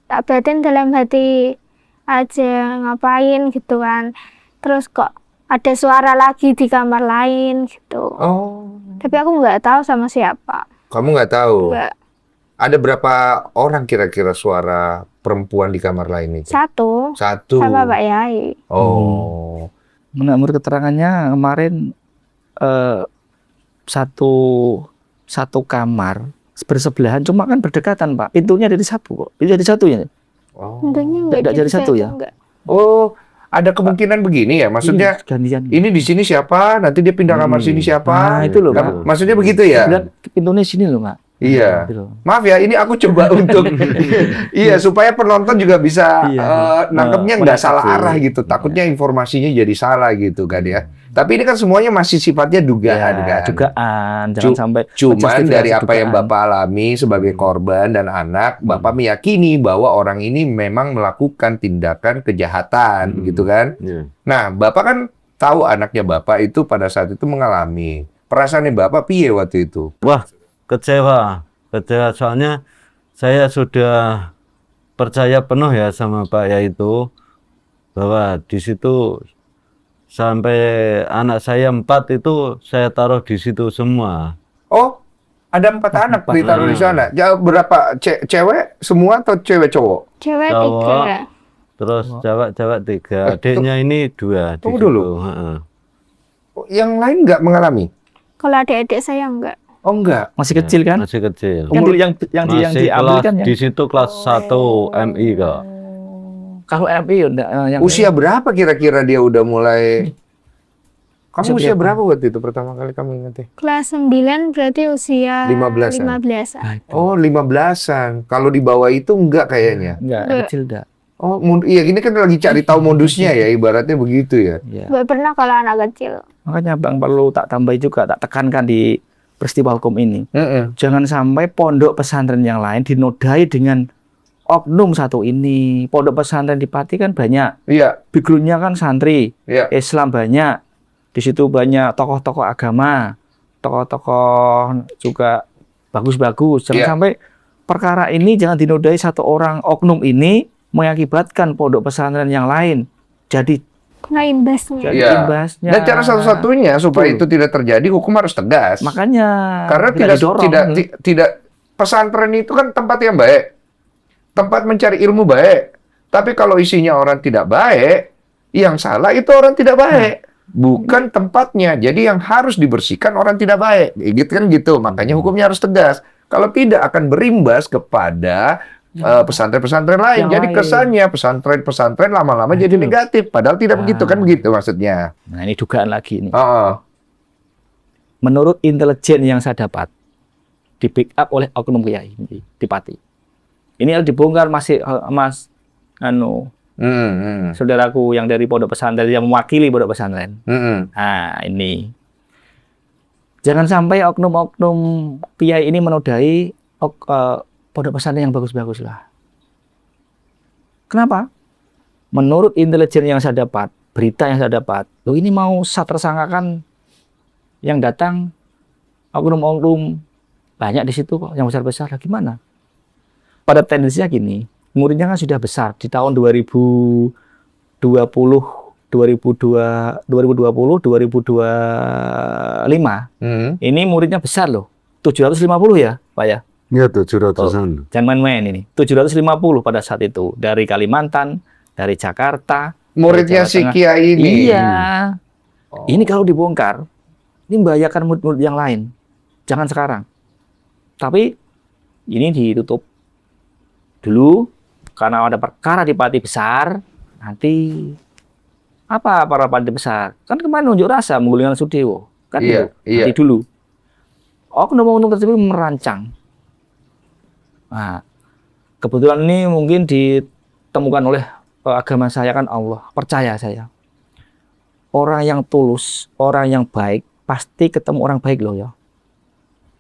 tak batin dalam hati aja ngapain gitu kan. Terus kok ada suara lagi di kamar lain gitu. Oh, Tapi aku nggak tahu sama siapa. kamu nggak tahu? Nggak. Ada berapa orang kira-kira suara perempuan di kamar lain itu? Satu Satu. sama Pak Yai. Oh. Menurut keterangannya kemarin satu kamar bersebelahan, cuma kan berdekatan, Pak. Pintunya dari satu kok. Pintu dari satu ya. Oh. Tentunya nggak Nggak jadi satu ya? Nggak. Oh, ada kemungkinan begini ya? Maksudnya Iya, gantian. ini di sini siapa, nanti dia pindah kamar sini siapa? Nah, itu loh, Kan, Pak. maksudnya begitu ya? Dan pintunya sini loh, Pak. Iya. Gitu loh. Maaf ya, ini aku coba untuk iya supaya penonton juga bisa nangkepnya nggak salah arah gitu. Takutnya informasinya jadi salah gitu kan ya. Tapi ini kan semuanya masih sifatnya dugaan kan. Dugaan, jangan sampai Cuman menjustifikasi dari apa yang dugaan. Bapak alami sebagai korban dan anak, Bapak meyakini bahwa orang ini memang melakukan tindakan kejahatan gitu kan. Iya. Nah, Bapak kan tahu anaknya Bapak itu pada saat itu mengalami. Perasaannya Bapak piye waktu itu? Wah, kecewa soalnya saya sudah percaya penuh ya sama Pak Yai itu bahwa di situ sampai anak saya 4 itu saya taruh di situ semua. Oh, ada 4 anak ditaruh di sana. Berapa cewek semua atau cewek cowok? Cewek Cowok. 3. Terus cewek 3, adiknya ini 2 di tunggu situ. dulu. Heeh. Yang lain nggak mengalami? Kalau adik-adik saya enggak. Oh, enggak. Masih kecil kan? Masih kecil. Kan yang Masih diambil kelas, kan ya. di situ kelas 1 MI kok. Kalau MI yang Usia berapa kira-kira dia udah mulai? Kamu Usia usia berapa? berapa waktu itu pertama kali kamu ingat? Kelas 9 berarti usia 15-an. 15-an. Oh, 15-an. Kalau di bawah itu enggak kayaknya. enggak kecil enggak. Oh, iya ini kan lagi cari tahu modusnya ya, ibaratnya begitu ya. Iya. Nggak pernah kalau anak kecil. Makanya Bang perlu tak tambahi juga, tak tekankan di peristiwa hukum ini. Jangan sampai pondok pesantren yang lain dinodai dengan oknum satu ini. Pondok pesantren di Pati kan banyak. Iya, Backgroundnya kan santri, iya. Islam banyak. Di situ banyak tokoh-tokoh agama, tokoh-tokoh juga bagus-bagus. Jangan Iya. sampai perkara ini jangan dinodai satu orang oknum ini mengakibatkan pondok pesantren yang lain jadi Kena imbasnya. jadi Iya. imbasnya. Dan cara satu-satunya supaya Betul. itu tidak terjadi, hukum harus tegas. Makanya Karena didorong. tidak pesantren itu kan tempat yang baik, tempat mencari ilmu baik. Tapi kalau isinya orang tidak baik, yang salah itu orang tidak baik, bukan tempatnya. Jadi yang harus dibersihkan orang tidak baik, gitu kan gitu. Makanya hukumnya harus tegas. Kalau tidak akan berimbas kepada pesantren-pesantren lain. Yang Jadi lain. kesannya pesantren-pesantren lama-lama jadi negatif. Padahal tidak begitu kan begitu maksudnya. Nah, ini dugaan lagi nih. Oh, Menurut intelijen yang saya dapat, di backup oleh oknum kiai di Pati. Ini harus dibongkar Mas saudaraku yang dari pondok pesantren yang mewakili pondok pesantren. Nah, ini. Jangan sampai oknum-oknum kiai ini menodai pondok pesantren yang bagus-bagus lah. Kenapa? Menurut intelijen yang saya dapat, berita yang saya dapat, loh ini mau saya tersangkakan yang datang oknum-oknum banyak di situ kok, yang besar-besar. Lah gimana? Pada tendensinya gini, muridnya kan sudah besar di tahun 2020, 2025. Ini muridnya besar loh, 750 ya, Pak ya? Iya, 700-an. Jangan main-main ini. 750 pada saat itu dari Kalimantan, dari Jakarta. Muridnya dari Jawa si Tengah. Kiai ini. Iya. Ini kalau dibongkar, ini membahayakan murid-murid yang lain. Jangan sekarang. Tapi ini ditutup dulu karena ada perkara di Pati Besar. Nanti apa para Pati Besar? Kan kemarin unjuk rasa menggulingkan Sudewo. Kan Iya, itu. iya. Nanti dulu. Oknum-oknum tersebut merancang. Nah, kebetulan ini mungkin ditemukan oleh agama saya kan Allah. Percaya saya. Orang yang tulus, orang yang baik, pasti ketemu orang baik loh ya.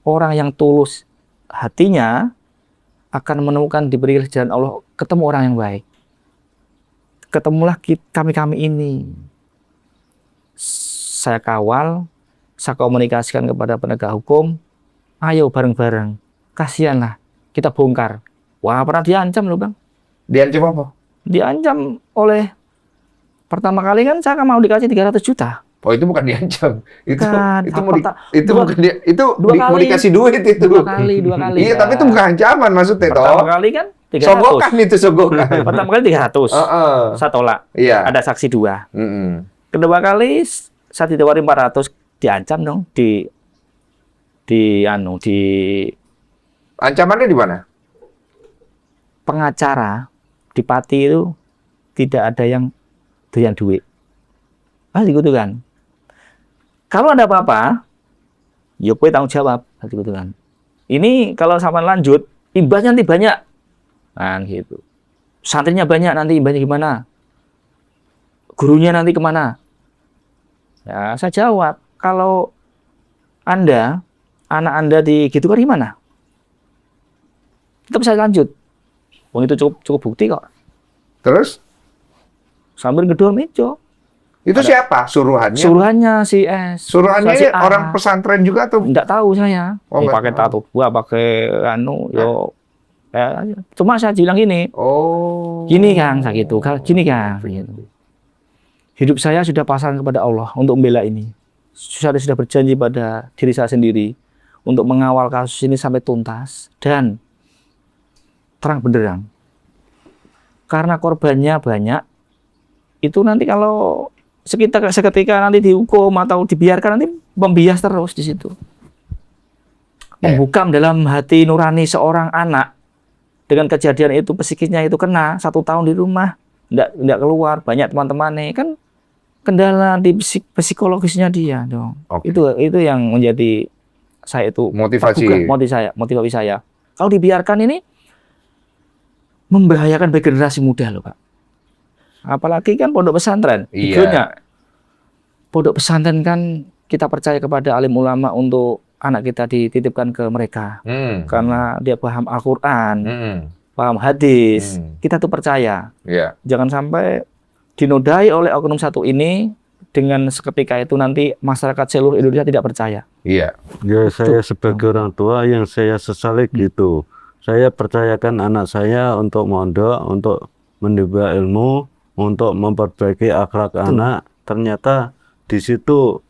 Orang yang tulus hatinya akan menemukan diberi jalan Allah, ketemu orang yang baik. Ketemulah kami-kami ini. Saya kawal, saya komunikasikan kepada penegak hukum, ayo bareng-bareng, kasihanlah, kita bongkar. Wah, pernah diancam loh Bang. Diancam apa? Diancam oleh, pertama kali kan saya mau dikasih 300 juta. Oh, itu bukan diancam. Itu Bukan. itu mau itu Dua- bukan dia, itu dua mau kali. dikasih duit itu. Dua kali. Iya, Ya. tapi itu bukan ancaman maksudnya Pertama toh. kali kan 300. Sogokan itu sogokan. Pertama kali 300. Heeh. Saya tolak. Iya. Ada saksi 2. Mm-mm. Kedua kali saya ditawari 400, diancam dong, di Ancamannya di mana? pengacara di Pati itu tidak ada yang doyan duit. Gitu kan. Kalau ada apa-apa, ya kowe tanggung jawab, gitu kan. Ini kalau sampai lanjut, imbasnya nanti banyak. Nah, gitu. Santrinya banyak, nanti imbasnya gimana? Gurunya nanti kemana? Ya, saya jawab, kalau Anda, anak Anda digitukan gimana? Tetap saya lanjut. Wong itu cukup bukti kok. Terus Sambil gedor meja. itu siapa suruhannya? Suruhannya si S. Suruhannya si ini orang pesantren juga tuh. Enggak tahu saya. Oh, Mau nggak pakai tahu. tato gua, pakai yo. Ya, cuma saya bilang gini. Oh. Gini Kang, saya gitu. Gini Kang, gitu. Hidup saya sudah pasrah kepada Allah untuk membela ini. Saya sudah berjanji pada diri saya sendiri untuk mengawal kasus ini sampai tuntas dan terang benderang. Karena korbannya banyak, itu nanti kalau seketika nanti dihukum atau dibiarkan, nanti membias terus di situ. Membukam dalam hati nurani seorang anak dengan kejadian itu, psikisnya itu kena 1 tahun di rumah, enggak keluar, banyak teman-temannya, kan kendala di psikologisnya dia dong. Oke. Itu yang menjadi saya itu Motivasi. motivasi saya. Kalau dibiarkan ini membahayakan bagi generasi muda loh, Pak. Apalagi kan pondok pesantren. Iya. Hidupnya pondok pesantren kan kita percaya kepada alim ulama untuk anak kita dititipkan ke mereka. Karena dia paham Al-Qur'an, paham hadis. Kita tuh percaya. Iya. Jangan sampai dinodai oleh oknum satu ini, dengan seketika itu nanti masyarakat seluruh Indonesia tidak percaya. Iya. Ya, saya sebagai orang tua yang saya sesali gitu. Saya percayakan anak saya untuk mondok, untuk menimba ilmu, untuk memperbaiki akhlak anak. Ternyata di situ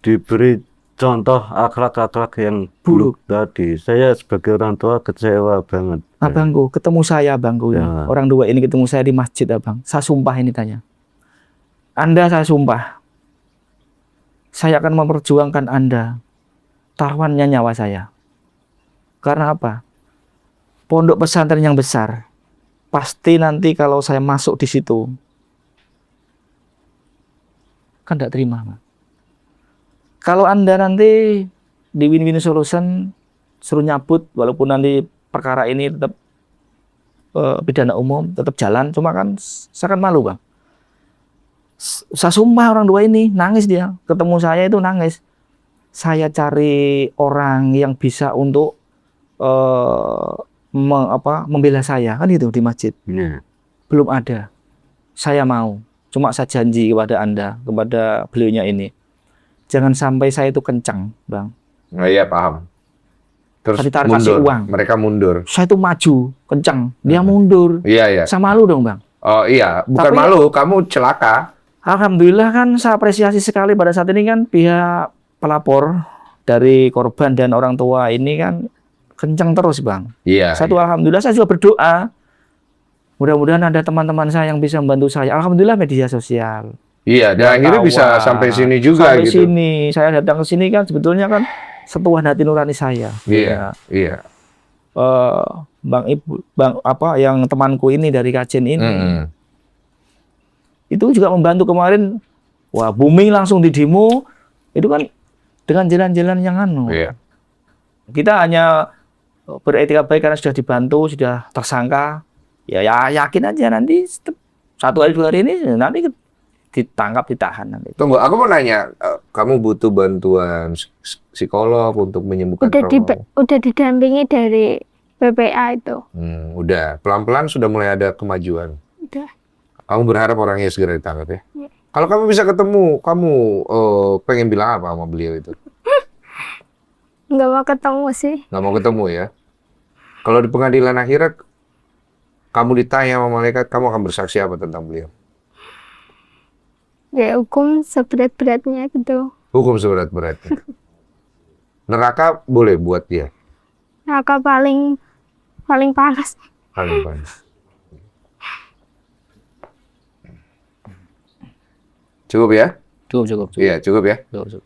diberi contoh akhlak-akhlak yang buruk tadi. Saya sebagai orang tua kecewa banget. Abangku, ketemu saya abangku. Ya. Orang 2 ini ketemu saya di masjid abang. Saya sumpah ini tanya. Anda saya sumpah. Saya akan memperjuangkan Anda. Taruhannya nyawa saya. Karena apa? Pondok pesantren yang besar. Pasti nanti kalau saya masuk di situ, kan tidak terima. Pak. Kalau Anda nanti di win-win solution suruh nyabut, walaupun nanti perkara ini tetap pidana umum, tetap jalan, cuma kan saya kan malu Bang. Saya sumpah orang 2 ini nangis dia, ketemu saya itu nangis. Saya cari orang yang bisa untuk membela saya kan itu di masjid. Ya. Belum ada. Saya mau. Cuma saya janji kepada Anda, kepada beliaunya ini, jangan sampai saya itu kencang, Bang. Nah, iya paham. Terus Tadi tarik kasih mundur. uang. Mereka mundur. Saya itu maju, kencang, dia mundur. Iya, iya. Saya malu dong, Bang. Oh iya, bukan Tapi- malu, kamu celaka. Alhamdulillah kan saya apresiasi sekali pada saat ini kan pihak pelapor dari korban dan orang tua ini kan kencang terus, Bang. Iya. Saya tuh alhamdulillah, saya juga berdoa. Mudah-mudahan ada teman-teman saya yang bisa membantu saya. Alhamdulillah media sosial. Iya, dan akhirnya bisa Kawan. sampai sini juga Sampai gitu. sini. Saya datang ke sini kan sebetulnya kan setuhan hati nurani saya. Iya, iya. Bang apa yang temanku ini dari Kajen ini. Mm-mm. Itu juga membantu kemarin. Wah, booming langsung di demo. Itu kan dengan jalan-jalan yang Iya. Kita hanya beretika baik karena sudah dibantu, sudah tersangka. Ya yakin aja nanti 1 hari 2 hari ini nanti ditangkap, ditahan nanti. Tunggu, aku mau nanya, kamu butuh bantuan psikolog untuk menyembuhkan trauma? Udah didampingi dari PPA itu. Udah, pelan-pelan sudah mulai ada kemajuan. Udah. Kamu berharap orangnya segera ditangkap ya? Iya. Kalau kamu bisa ketemu, kamu pengen bilang apa sama beliau itu? Nggak mau ketemu sih. Nggak mau ketemu ya? Kalau di pengadilan akhirat, kamu ditanya sama malaikat, kamu akan bersaksi apa tentang beliau? Ya hukum seberat-beratnya gitu. Hukum seberat-beratnya. Neraka boleh buat dia? Neraka paling panas. Paling panas. Cukup ya? Cukup. Iya, cukup ya. Cukup.